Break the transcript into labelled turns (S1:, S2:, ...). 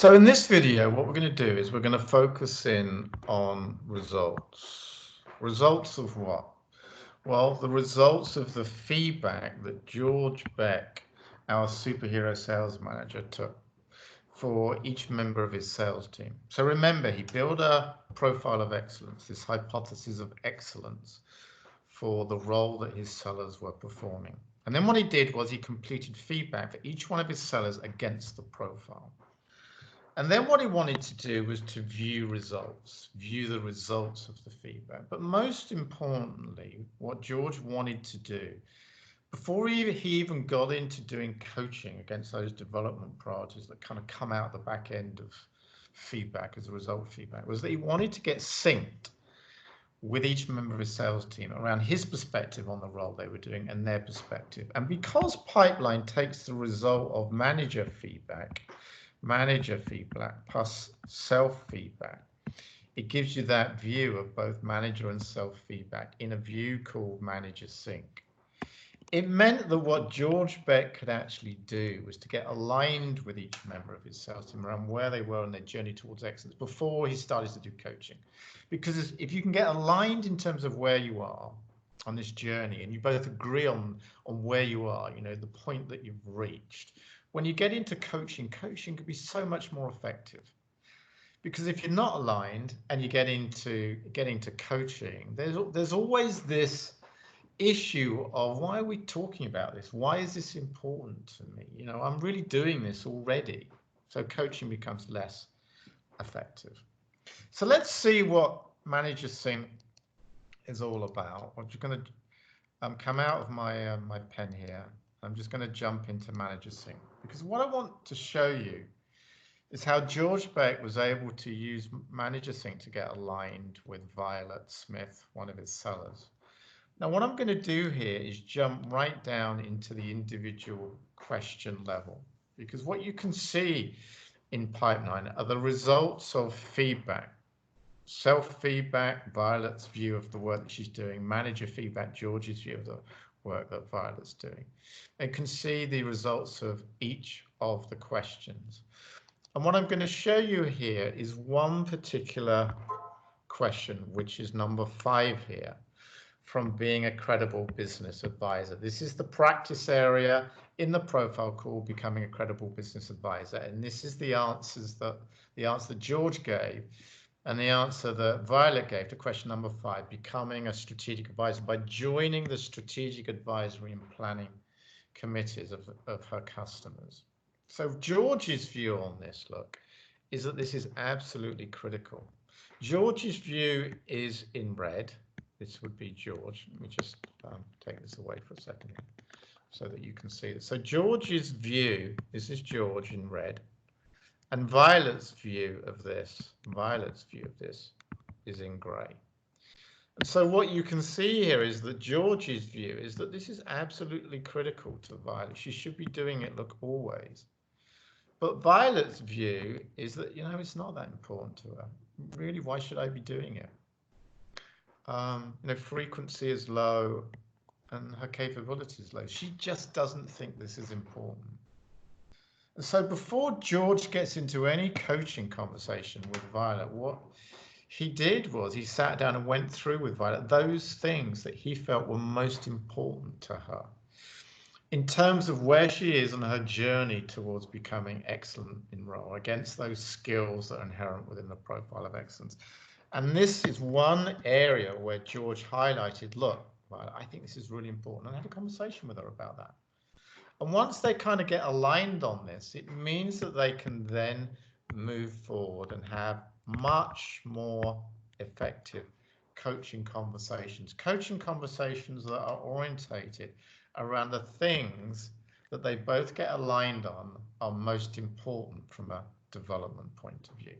S1: So in this video, what we're going to do is we're going to focus in on results. Results of what? Well, the results of the feedback that George Beck, our superhero sales manager, took for each member of his sales team. So remember, he built a profile of excellence, this hypothesis of excellence for the role that his sellers were performing. And then what he did was he completed feedback for each one of his sellers against the profile. And then what he wanted to do was to view the results of the feedback. But most importantly, what George wanted to do, before he even got into doing coaching against those development priorities that kind of come out the back end of feedback as a result of feedback, was that he wanted to get synced with each member of his sales team around his perspective on the role they were doing and their perspective. And because Pipeline takes the result of manager feedback plus self-feedback, it gives you that view of both manager and self-feedback in a view called Manager Sync. It meant that what George Beck could actually do was to get aligned with each member of his sales team around where they were on their journey towards excellence before he started to do coaching. Because if you can get aligned in terms of where you are on this journey and you both agree on where you are, you know, the point that you've reached, when you get into coaching can be so much more effective. Because if you're not aligned and you get into coaching, there's always this issue of, why are we talking about this? Why is this important to me? You know, I'm really doing this already. So coaching becomes less effective. So let's see what Manager Sync is all about. I'm just going to come out of my my pen here. I'm just going to jump into Manager Sync, because what I want to show you is how George Beck was able to use Manager Sync to get aligned with Violet Smith, one of his sellers. Now, what I'm going to do here is jump right down into the individual question level, because what you can see in Pipe9 are the results of feedback. Self-feedback, Violet's view of the work that she's doing, manager feedback, George's view of the work that Violet's doing. And can see the results of each of the questions. And what I'm going to show you here is one particular question, which is number 5 here, from being a credible business advisor. This is the practice area in the profile called Becoming a Credible Business Advisor. And this is the answer that George gave, and the answer that Violet gave to question number 5, becoming a strategic advisor by joining the strategic advisory and planning committees of her customers. So George's view on this, look, is that this is absolutely critical. George's view is in red. This would be George. Let me just take this away for a second so that you can see it. So George's view, this is George in red, and Violet's view of this is in gray. And so what you can see here is that George's view is that this is absolutely critical to Violet. She should be doing it, look, always. But Violet's view is that, you know, it's not that important to her. Really, why should I be doing it? You know, frequency is low and her capability is low. She just doesn't think this is important. And so before George gets into any coaching conversation with Violet, what he did was he sat down and went through with Violet those things that he felt were most important to her in terms of where she is on her journey towards becoming excellent in role against those skills that are inherent within the profile of excellence. And this is one area where George highlighted, look, I think this is really important. And I had a conversation with her about that. And once they kind of get aligned on this, it means that they can then move forward and have much more effective coaching conversations that are orientated around the things that they both get aligned on are most important from a development point of view.